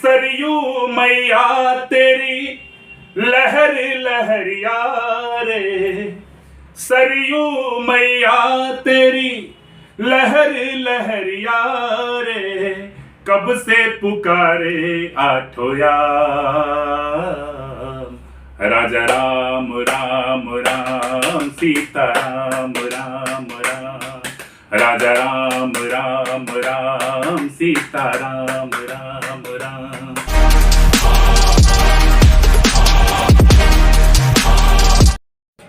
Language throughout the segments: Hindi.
सरयू मैया तेरी लहर लहरिया रे, सरयू मैया तेरी लहर लहरिया रे, कब से पुकारे आठों याम, राजा राम राम राम सीता राम राम राम, राजा राम राम राम सीता राम राम राम।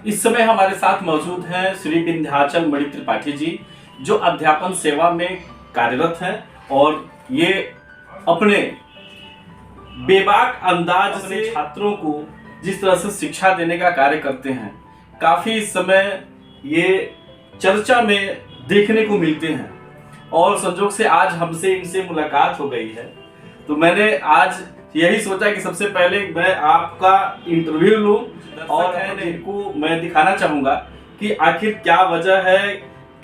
इस समय हमारे साथ मौजूद हैं श्री विंध्याचल मणि त्रिपाठी जी, जो अध्यापन सेवा में कार्यरत हैं और ये अपने बेबाक अंदाज से छात्रों को जिस तरह से शिक्षा देने का कार्य करते हैं, काफी समय ये चर्चा में देखने को मिलते हैं और संजोग से आज हमसे इनसे मुलाकात हो गई है। तो मैंने आज यही सोचा कि सबसे पहले मैं आपका इंटरव्यू लूं और इनको मैं दिखाना चाहूंगा कि आखिर क्या वजह है,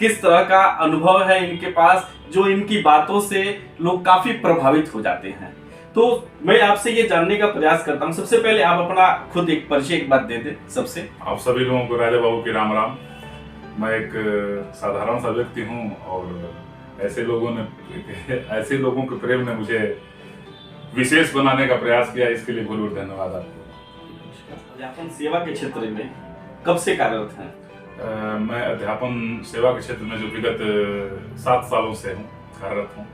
किस तरह का अनुभव है इनके पास, जो इनकी बातों से लोग काफी प्रभावित हो जाते हैं। तो मैं आपसे ये जानने का प्रयास करता हूँ, सबसे पहले आप अपना खुद एक परिचय एक बात दे दें सबसे। आप सभी लोगों को राजा बाबू की राम राम। मैं एक साधारण सा व्यक्ति हूँ और ऐसे लोगों के प्रेम ने मुझे विशेष बनाने का प्रयास किया, इसके लिए बहुत धन्यवाद आपको। अध्यापन सेवा के क्षेत्र में कब से कार्यरत हैं? मैं अध्यापन सेवा के क्षेत्र में जो विगत 7 सालों से हूँ कार्यरत हूँ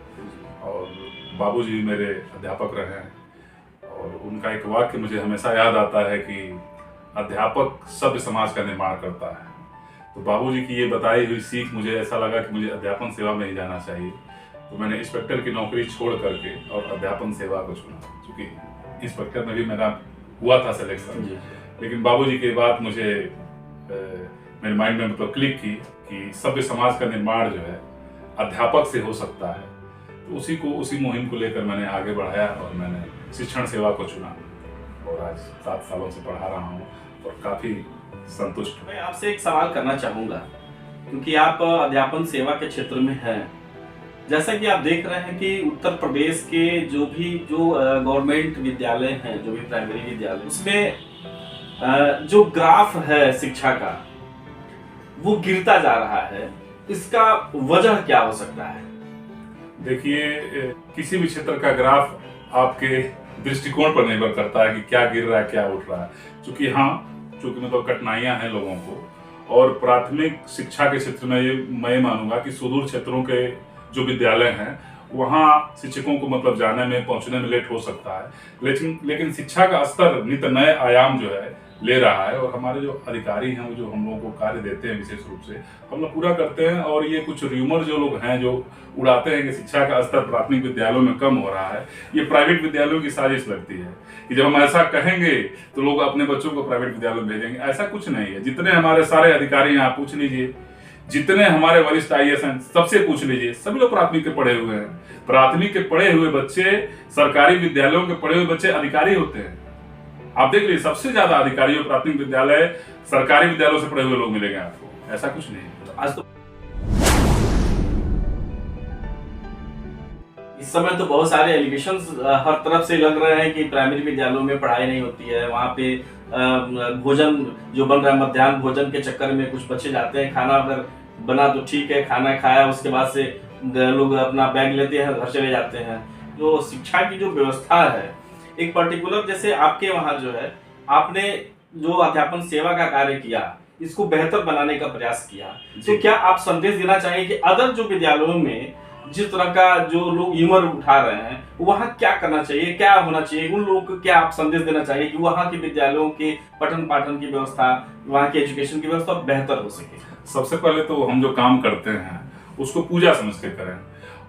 और बाबूजी मेरे अध्यापक रहे हैं और उनका एक वाक्य मुझे हमेशा याद आता है कि अध्यापक सभ्य समाज का निर्माण करता है। तो बाबूजी की ये बताई हुई सीख मुझे ऐसा लगा कि मुझे अध्यापन सेवा में ही जाना चाहिए। तो मैंने इंस्पेक्टर की नौकरी छोड़ करके और अध्यापन सेवा को चुना, क्योंकि इंस्पेक्टर में भी मेरा हुआ था सिलेक्शन, लेकिन बाबूजी की बात मुझे मेरे माइंड में मतलब क्लिक की कि सभ्य समाज का निर्माण जो है अध्यापक से हो सकता है। तो उसी मुहिम को लेकर मैंने आगे बढ़ाया और मैंने शिक्षण सेवा को चुना और आज 7 सालों से पढ़ा रहा हूँ और काफी संतुष्ट। मैं आपसे एक सवाल करना चाहूंगा, क्योंकि आप अध्यापन सेवा के क्षेत्र में हैं। जैसा कि आप देख रहे हैं कि उत्तर प्रदेश के जो गवर्नमेंट विद्यालय हैं, जो भी प्राइमरी विद्यालय, उसमें जो ग्राफ है शिक्षा का वो गिरता जा रहा है। इसका वजह क्या हो सकता है? देखिए, किसी भी क्षेत्र का ग्राफ आपके दृष्टिकोण पर निर्भर करता है कि क्या गिर रहा है, क्या उठ रहा है। चूंकि मतलब कठिनाइयां हैं लोगों को, और प्राथमिक शिक्षा के क्षेत्र में ये मैं मानूंगा कि सुदूर क्षेत्रों के जो विद्यालय हैं वहाँ शिक्षकों को मतलब जाने में पहुंचने में लेट हो सकता है, लेकिन शिक्षा का स्तर नित नए आयाम जो है ले रहा है और हमारे जो अधिकारी हैं वो जो हम लोगों को कार्य देते हैं विशेष रूप से हम लोग पूरा करते हैं। और ये कुछ र्यूमर जो लोग हैं जो उड़ाते हैं कि शिक्षा का स्तर प्राथमिक विद्यालयों में कम हो रहा है, ये प्राइवेट विद्यालयों की साजिश लगती है कि जब हम ऐसा कहेंगे तो लोग अपने बच्चों को प्राइवेट विद्यालय में भेजेंगे। ऐसा कुछ नहीं है। जितने हमारे सारे अधिकारी हैं आप पूछ लीजिए, जितने हमारे वरिष्ठ IAS हैं सबसे पूछ लीजिए, सभी लोग प्राथमिक के पढ़े हुए हैं। प्राथमिक के पढ़े हुए बच्चे, सरकारी विद्यालयों के पढ़े हुए बच्चे अधिकारी होते हैं। आप देख लीजिए, सबसे ज्यादा अधिकारियों प्राथमिक विद्यालय सरकारी विद्यालयों से पढ़े हुए लोग मिलेंगे आपको। ऐसा कुछ नहीं है। आज तो इस समय तो बहुत सारे एलिगेशंस हर तरफ से लग रहे हैं कि प्राइमरी विद्यालयों में पढ़ाई नहीं होती है, वहाँ पे भोजन जो बन रहा है, मध्याह्न भोजन के चक्कर में कुछ बच्चे जाते हैं, खाना अगर बना तो ठीक है, खाना खाया उसके बाद से लोग अपना बैग लेते हैं, घर चले जाते हैं। जो शिक्षा की जो व्यवस्था है एक पर्टिकुलर, जैसे आपके वहाँ जो है आपने जो अध्यापन सेवा का कार्य किया, इसको बेहतर बनाने का प्रयास किया, तो क्या आप संदेश देना चाहेंगे कि अदर जो विद्यालयों में जिस तरह का जो लोग ह्यूमर उठा रहे हैं वहाँ क्या करना चाहिए, क्या होना चाहिए, उन लोगों को क्या आप संदेश देना चाहिए कि वहाँ के विद्यालयों के पठन पाठन की व्यवस्था, वहाँ की एजुकेशन की व्यवस्था बेहतर हो सके? सबसे पहले तो हम जो काम करते हैं उसको पूजा समझ के करें,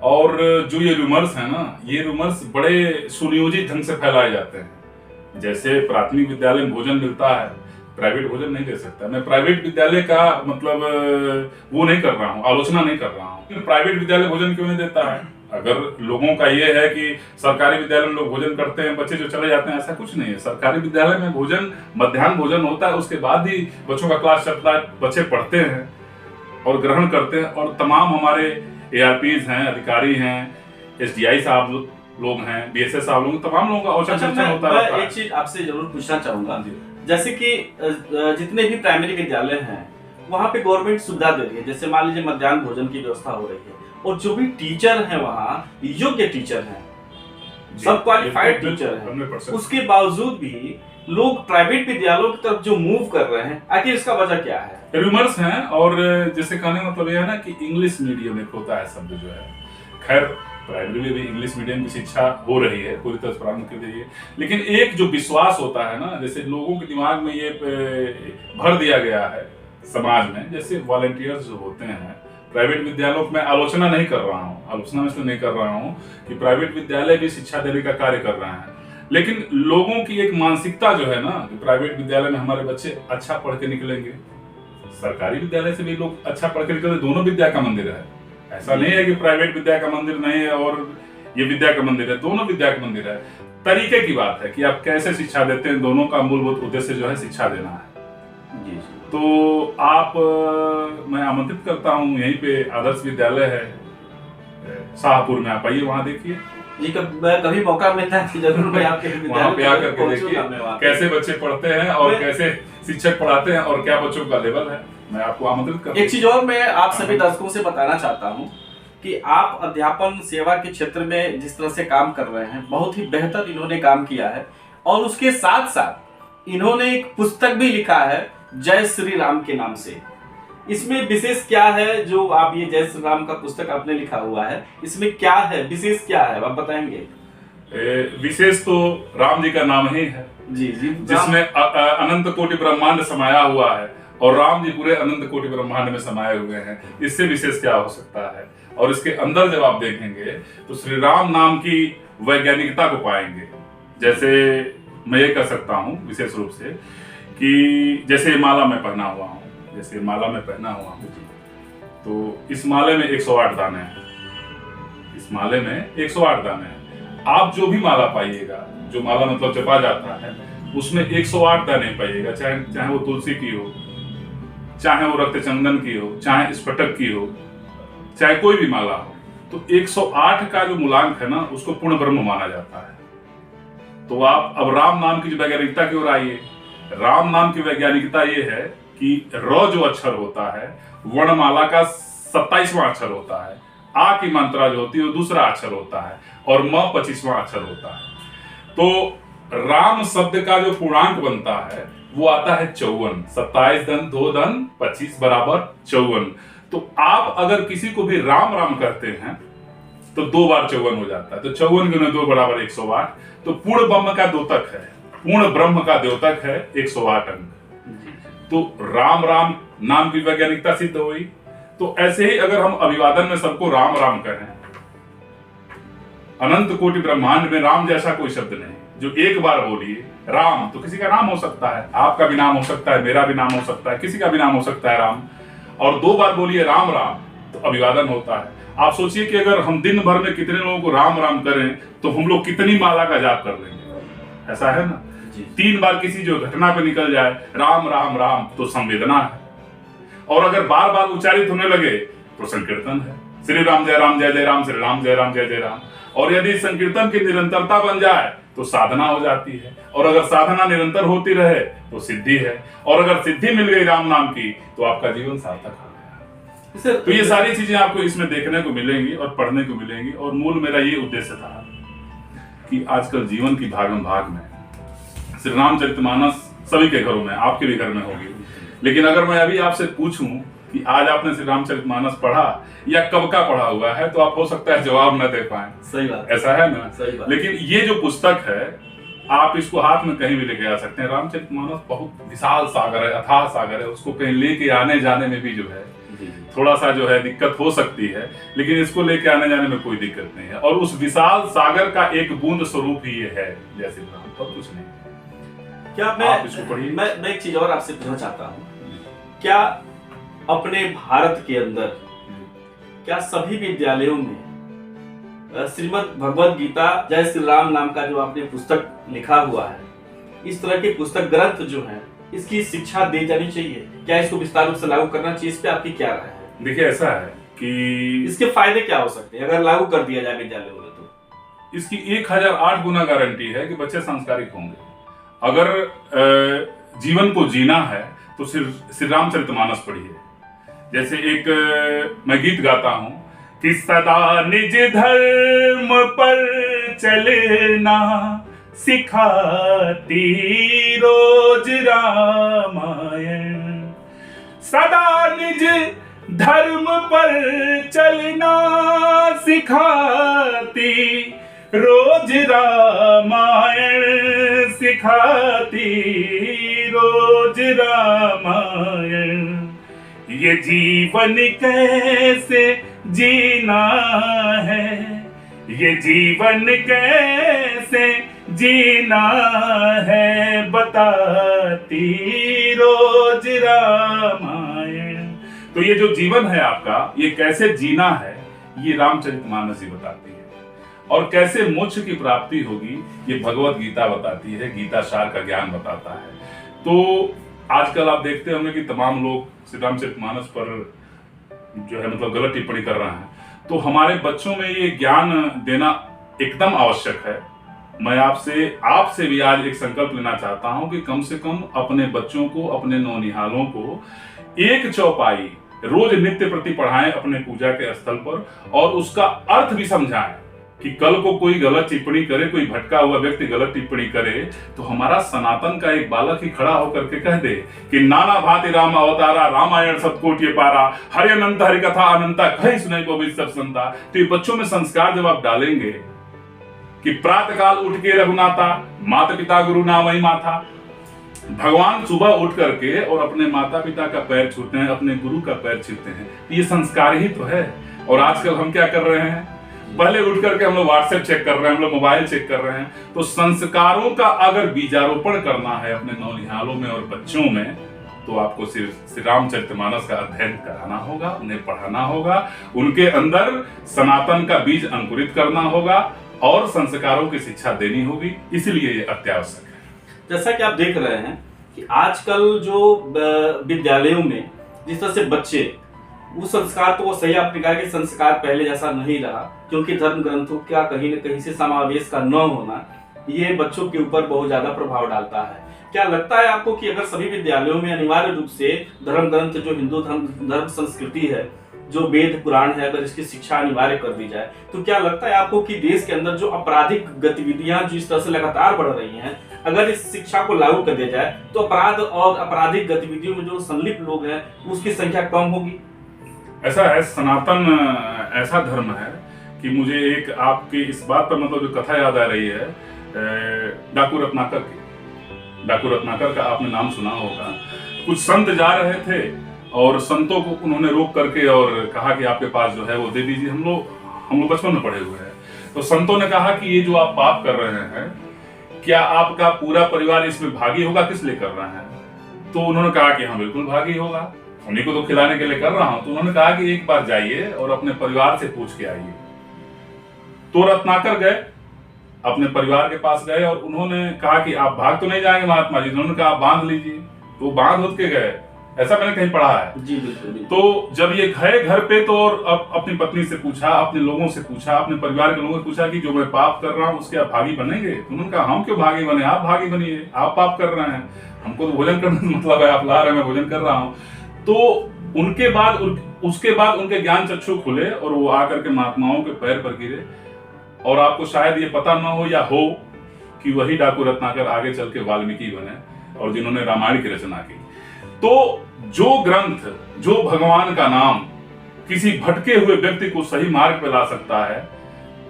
और जो ये रूमर्स है ना, ये रूमर्स बड़े सुनियोजित ढंग से फैलाए जाते हैं। जैसे प्राथमिक विद्यालय में भोजन मिलता है, प्राइवेट भोजन नहीं दे सकता। मैं प्राइवेट विद्यालय का मतलब वो नहीं कर रहा हूँ, आलोचना नहीं कर रहा हूँ। प्राइवेट विद्यालय भोजन क्यों नहीं देता है? अगर लोगों का ये है कि सरकारी विद्यालय में लोग भोजन करते हैं, बच्चे जो चले जाते हैं, ऐसा कुछ नहीं है। सरकारी विद्यालय में भोजन, मध्याह्न भोजन होता है, उसके बाद ही बच्चों का क्लास चलता है, बच्चे पढ़ते हैं और ग्रहण करते हैं। और तमाम हमारे ARPs हैं, अधिकारी हैं, SDI साहब लोग हैं, बीएसएस साहब लोग, तमाम लोगों का औचक अच्छा, शिक्षण होता मैं रहता है। एक चीज आपसे जरूर पूछना चाहूंगा, जी। जैसे कि जितने भी प्राइमरी विद्यालय हैं वहाँ पे गवर्नमेंट सुविधा दे रही है, जैसे मान लीजिए मध्याह्न भोजन की व्यवस्था हो रही है, और जो भी टीचर हैं वहाँ योग्य टीचर हैं, सब क्वालिफाइड टीचर हैं, 100%। उसके बावजूद भी लोग प्राइवेट विद्यालयों की तरफ जो मूव कर रहे हैं, आखिर इसका वजह क्या है? रूमर्स हैं, और जैसे कहने का मतलब यह है ना कि इंग्लिश मीडियम एक होता है शब्द जो है। खैर प्राइमरी में भी इंग्लिश मीडियम की शिक्षा हो रही है, पूरी तरह से प्रारंभ कर दी है, लेकिन एक जो विश्वास होता है ना, जैसे लोगों के दिमाग में ये भर दिया गया है समाज में, जैसे वॉलंटियर्स जो होते हैं प्राइवेट विद्यालयों में, आलोचना नहीं कर रहा हूँ, आलोचना इसलिए नहीं कर रहा हूँ कि प्राइवेट विद्यालय भी शिक्षा देने का कार्य कर रहे हैं, लेकिन लोगों की एक मानसिकता जो है ना कि प्राइवेट विद्यालय में हमारे बच्चे अच्छा पढ़ के निकलेंगे, सरकारी विद्यालय से भी लोग अच्छा पढ़ के निकलेंगे, दोनों विद्या का मंदिर है। ऐसा नहीं है कि प्राइवेट विद्या का मंदिर नहीं है और ये विद्या का मंदिर है, दोनों विद्या का मंदिर है। तरीके की बात है कि आप कैसे शिक्षा देते हैं, दोनों का मूलभूत उद्देश्य जो है शिक्षा देना है। जी। तो आप मैं आमंत्रित करता हूँ, यहीं पे आदर्श विद्यालय है शाहपुर में, आप आइए वहाँ देखिए जी। कभी मौका मिलता है जरूर मैं आपके वहाँ पे आकर के देखिए कैसे बच्चे पढ़ते हैं और कैसे शिक्षक पढ़ाते हैं और क्या बच्चों का लेवल है। मैं आपको आमंत्रित करता हूँ। एक चीज और मैं आप सभी दर्शकों से बताना चाहता हूँ कि आप अध्यापन सेवा के क्षेत्र में जिस तरह से काम कर रहे हैं, बहुत ही बेहतर इन्होंने काम किया है, और उसके साथ साथ इन्होंने एक पुस्तक भी लिखा है जय श्री राम के नाम से। इसमें विशेष क्या है जो आप ये जय श्री राम का पुस्तक आपने लिखा हुआ है, इसमें क्या है, विशेष क्या है, आप बताएंगे? विशेष तो राम जी का नाम ही है जी जी, जिसमें अनंत कोटि ब्रह्मांड समाया हुआ है, और राम जी पूरे अनंत कोटि ब्रह्मांड में समाये हुए हैं, इससे विशेष क्या हो सकता है। और इसके अंदर जब आप देखेंगे तो श्री राम नाम की वैज्ञानिकता को पाएंगे। जैसे मैं ये कह सकता हूँ विशेष रूप से कि जैसे माला में पहना हुआ हूँ, जैसे माला में पहना हुआ हूँ, तो इस माले में 108 दाने हैं, इस माले में 108 दाने हैं। आप जो भी माला पाइएगा, जो माला मतलब जपा जाता है, उसमें 108 दाने पाइएगा, चाहे वो तुलसी की हो, चाहे वो रक्त चंदन की हो, चाहे स्फटिक की हो, चाहे कोई भी माला हो, तो 108 का जो मूलांक है ना, उसको पूर्ण ब्रह्म माना जाता है। तो आप अब राम नाम की जो वैज्ञानिकता की ओर आइए। राम नाम की वैज्ञानिकता ये है कि र जो अक्षर होता है वर्णमाला का 27वां अक्षर होता है, आ की मात्रा जो होती है वो दूसरा अक्षर होता है, और म 25वां अक्षर होता है। तो राम शब्द का जो पूर्णांक बनता है वो आता है 54, 27 धन 2 धन 25 बराबर 54। तो आप अगर किसी को भी राम राम कहते हैं तो 2 बार 54 हो जाता है, तो 54 गुने 2 बराबर 108। तो पूर्ण ब्रह्म का द्योतक है, पूर्ण ब्रह्म का द्योतक है 108 अंक। तो राम राम नाम की वैज्ञानिकता सिद्ध हुई। तो ऐसे ही अगर हम अभिवादन में सबको राम राम कहें, अनंत कोटि ब्रह्मांड में राम जैसा कोई शब्द नहीं। जो एक बार बोलिए राम, तो किसी का नाम हो सकता है, आपका भी नाम हो सकता है, मेरा भी नाम हो सकता है, किसी का भी नाम हो सकता है राम। और 2 बार बोलिए राम राम, तो अभिवादन होता है। आप सोचिए कि अगर हम दिन भर में कितने लोगों को राम राम करें तो हम लोग कितनी माला का जाप कर लेंगे, ऐसा है ना। 3 बार किसी जो घटना पे निकल जाए राम राम राम, तो संवेदना है। और अगर बार बार उच्चारित होने लगे तो संकीर्तन है, श्री राम जय जय राम, श्री राम जय जय राम। और यदि संकीर्तन की निरंतरता बन जाए तो साधना हो जाती है, और अगर साधना निरंतर होती रहे तो सिद्धि है, और अगर सिद्धि मिल गई राम नाम की तो आपका जीवन सार्थक हो गया। तो ये सारी चीजें आपको इसमें देखने को मिलेंगी और पढ़ने को मिलेंगी। और मूल मेरा ये उद्देश्य था कि आजकल जीवन की भागम भाग में श्री रामचरितमानस सभी के घरों में, आपके भी घर में होगी, लेकिन अगर मैं अभी आपसे पूछूं कि आज आपने श्री रामचरितमानस पढ़ा या कब का पढ़ा हुआ है, तो आप हो सकता है जवाब न दे पाए। सही बात, ऐसा है ना। सही बात। लेकिन ये जो पुस्तक है आप इसको हाथ में कहीं भी लेके आ सकते हैं। रामचरितमानस बहुत विशाल सागर है, अथाह सागर है, उसको कहीं लेके आने जाने में भी जो है थोड़ा सा जो है दिक्कत हो सकती है, लेकिन इसको लेके आने जाने में कोई दिक्कत नहीं है। और उस विशाल सागर का एक बूंद स्वरूप ही ये है, जैसे और कुछ नहीं। क्या मैं एक चीज और आपसे पूछना चाहता हूँ, क्या अपने भारत के अंदर क्या सभी विद्यालयों में श्रीमद् भगवद गीता जय श्री राम नाम का जो आपने पुस्तक लिखा हुआ है, इस तरह के पुस्तक ग्रंथ जो है, इसकी शिक्षा दी जानी चाहिए? क्या इसको विस्तार रूप से लागू करना चाहिए? इस पे आपकी क्या राय है? देखिए ऐसा है कि इसके फायदे क्या हो सकते हैं अगर लागू कर दिया जाए विद्यालयों में? तो इसकी 1008 गुना गारंटी है कि बच्चे संस्कारिक होंगे। अगर जीवन को जीना है तो श्री रामचरितमानस पढ़िए। जैसे एक मैं गीत गाता हूं कि सदा निज धर्म पर चलना सिखाती रोज रामायण, सदा निज धर्म पर चलना सिखाती रोज रामायण, सिखाती रोज रामायण। ये जीवन कैसे जीना है, ये जीवन कैसे जीना है, बताती रोज रामायण। तो ये जो जीवन है आपका, ये कैसे जीना है, ये रामचरितमानस ही बताती है। और कैसे मोक्ष की प्राप्ति होगी, ये भगवत गीता बताती है, गीता सार का ज्ञान बताता है। तो आजकल आप देखते होंगे कि तमाम लोग श्री रामचरितमानस पर जो है मतलब गलत टिप्पणी कर रहे हैं। तो हमारे बच्चों में ये ज्ञान देना एकदम आवश्यक है। मैं आपसे भी आज एक संकल्प लेना चाहता हूं कि कम से कम अपने बच्चों को, अपने नौनिहालों को एक चौपाई रोज नित्य प्रति पढ़ाएं अपने पूजा के स्थल पर, और उसका अर्थ भी समझाएं कि कल को कोई गलत टिप्पणी करे, कोई भटका हुआ व्यक्ति गलत टिप्पणी करे, तो हमारा सनातन का एक बालक ही खड़ा होकर के कह दे कि नाना भांति राम अवतारा, रामायण सतकोटि पारा, हरि अनंत हरि कथा अनंता, कहीं सुनाई को भी सब सुनता। तो ये बच्चों में संस्कार जब आप डालेंगे कि प्रातः काल उठ के रघुनाथा, माता पिता गुरु नामई माथा, भगवान सुबह उठ करके और अपने माता पिता का पैर छूते हैं, अपने गुरु का पैर छूते हैं, ये संस्कार ही तो है। और आजकल हम क्या कर रहे हैं, पहले उठ करके हम लोग व्हाट्सएप चेक कर रहे हैं, हम लोग मोबाइल चेक कर रहे हैं। तो संस्कारों का अगर बीजारोपण करना है अपने नौनिहालों में और बच्चों में, तो आपको श्री रामचरितमानस का अध्ययन कराना होगा, उन्हें पढ़ाना होगा, उनके अंदर सनातन का बीज अंकुरित करना होगा और संस्कारों की शिक्षा देनी होगी। इसलिए ये अत्यावश्यक है। जैसा कि आप देख रहे हैं कि आजकल जो विद्यालयों में जिस तरह से बच्चे, वो संस्कार तो वो सही आपने कहा कि संस्कार पहले जैसा नहीं रहा, क्योंकि धर्म ग्रंथों का कहीं न कहीं से समावेश का न होना, ये बच्चों के ऊपर बहुत ज्यादा प्रभाव डालता है। क्या लगता है आपको कि अगर सभी विद्यालयों में अनिवार्य रूप से धर्म ग्रंथ, जो हिंदू धर्म संस्कृति है, जो वेद पुराण है, अगर इसकी शिक्षा अनिवार्य कर दी जाए, तो क्या लगता है आपको कि देश के अंदर जो आपराधिक गतिविधियां जो इस तरह से लगातार बढ़ रही हैं, अगर इस शिक्षा को लागू कर दिया जाए तो अपराध और आपराधिक गतिविधियों में जो संलिप्त लोग हैं उसकी संख्या कम होगी? ऐसा है, सनातन ऐसा धर्म है कि मुझे एक आपकी इस बात पर मतलब जो कथा याद आ रही है, डाकू रत्नाकर की। डाकू रत्नाकर का आपने नाम सुना होगा। कुछ संत जा रहे थे और संतों को उन्होंने रोक करके और कहा कि आपके पास जो है वो दे दीजिए, हम लोग बचपन में पढ़े हुए हैं। तो संतों ने कहा कि ये जो आप पाप कर रहे हैं, क्या आपका पूरा परिवार इसमें भागी होगा, किस लिए कर रहे हैं? तो उन्होंने कहा कि हाँ बिल्कुल भागी होगा, उन्हीं को तो खिलाने के लिए कर रहा हूं। तो उन्होंने कहा कि एक बार जाइए और अपने परिवार से पूछ के आइए। तो रत्नाकर गए, अपने परिवार के पास गए और उन्होंने कहा कि आप भाग तो नहीं जाएंगे महात्मा जी? उन्होंने कहा आप बांध लीजिए। तो बांध होत के गए, ऐसा मैंने कहीं पढ़ा है जी। बिल्कुल। तो जब ये गए घर पे, तो और अपनी पत्नी से पूछा, अपने लोगों से पूछा, अपने परिवार के लोगों से पूछा कि जो मैं पाप कर रहा हूँ उसके आप भागी बनेंगे? तो उन्होंने कहा हम क्यों भागी बने, आप भागी बनिए, आप पाप कर रहे हैं, हमको तो भोजन करने का मतलब है, आप ला रहे हैं, मैं भोजन कर रहा हूँ। तो उसके बाद उनके ज्ञान चक्षु खुले और वो आकर के महात्माओं के पैर पर गिरे। और आपको शायद ये पता ना हो या हो कि वही डाकू रत्नाकर आगे चल के वाल्मीकि बने और जिन्होंने रामायण की रचना की। तो जो ग्रंथ, जो भगवान का नाम किसी भटके हुए व्यक्ति को सही मार्ग पे ला सकता है,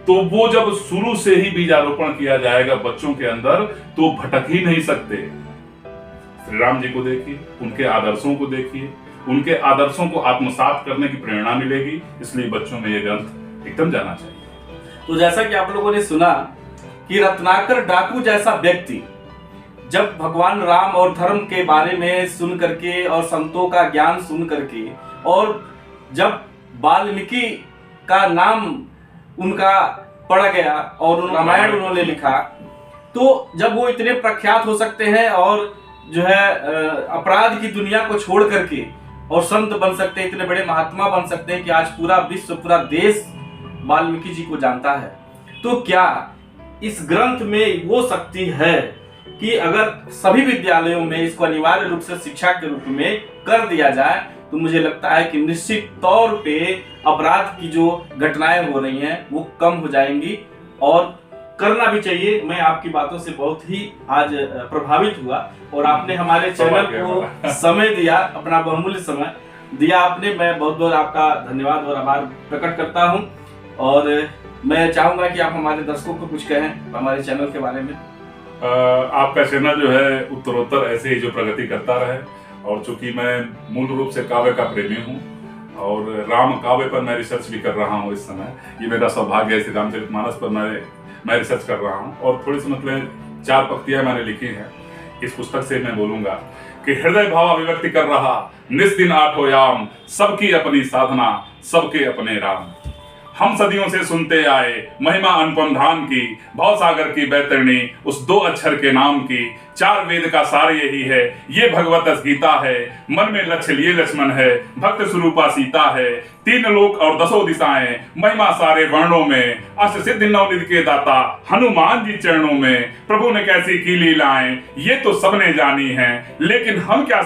तो वो जब शुरू से ही बीजारोपण किया जाएगा बच्चों के अंदर, तो भटक ही नहीं सकते। श्री राम जी को देखिए, उनके आदर्शों को देखिए, उनके आदर्शों को आत्मसात करने की प्रेरणा मिलेगी। इसलिए बच्चों में ये ग्रंथ एकदम जाना चाहिए। तो जैसा कि आप लोगों ने सुना कि रत्नाकर डाकू जैसा व्यक्ति जब भगवान राम और धर्म के बारे में सुन करके और संतों का ज्ञान सुन करके, और जब वाल्मीकि का नाम उनका पढ़ गया और रामायण उन्होंने लिखा, तो जब वो इतने प्रख्यात हो सकते हैं और जो है अपराध की दुनिया को छोड़ करके और संत बन सकते हैं, इतने बड़े महात्मा बन सकते हैं कि आज पूरा विश्व, पूरा देश वाल्मीकि जी को जानता है। तो क्या इस ग्रंथ में वो शक्ति है कि अगर सभी विद्यालयों में इसको अनिवार्य रूप से शिक्षा के रूप में कर दिया जाए तो मुझे लगता है कि निश्चित तौर पे अपराध की जो घटनाएं हो रही हैं वो कम हो जाएंगी, और करना भी चाहिए। मैं आपकी बातों से बहुत ही आज प्रभावित हुआ, और आपने हमारे चैनल को समय दिया, अपना बहुमूल्य समय दिया आपने। मैं बहुत बहुत आपका धन्यवाद और आभार प्रकट करता हूं, और मैं चाहूंगा कि आप हमारे दर्शकों को कुछ कहें हमारे चैनल के बारे में। आपका चैनल जो है उत्तरोत्तर ऐसे ही जो प्रगति करता रहे, और चूंकि मैं मूल रूप से काव्य का प्रेमी हूँ और राम काव्य पर मैं रिसर्च भी कर रहा हूँ इस समय, ये मेरा सौभाग्य है। श्री रामचरितमानस पर मैं रिसर्च कर रहा हूँ, और थोड़ी सी मतलब 4 पंक्तियां मैंने लिखी हैं। इस पुस्तक से मैं बोलूंगा कि हृदय भाव अभिव्यक्ति कर रहा निस दिन आठो याम, सबकी अपनी साधना सबके अपने राम। हम सदियों से सुनते आए महिमा अनुपम धाम की, भव सागर की बैतरणी उस 2 अक्षर के नाम की। 4 वेद का सार यही है, ये भगवत गीता है, मन में लक्ष्य लिए लक्ष्मण है, भक्त स्वरूपा सीता है। 3 लोक और 10 दिशाएं, महिमा सारे वर्णों में, अष्ट सिद्धि 9 निधि के दाता हनुमान जी चरणों में। प्रभु ने कैसी की लीलाएं ये तो सबने जानी हैं, लेकिन हम क्या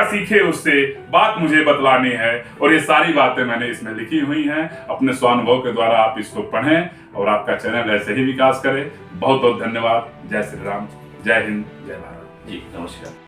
सीखे उससे बात मुझे बतलानी है। और ये सारी बातें मैंने इसमें लिखी हुई हैं, अपने स्वानुभव के द्वारा आप इसको पढ़ें और आपका चैनल ऐसे ही विकास करे। बहुत बहुत धन्यवाद। जय श्री राम, जय हिंद, जय भारत। जी नमस्कार।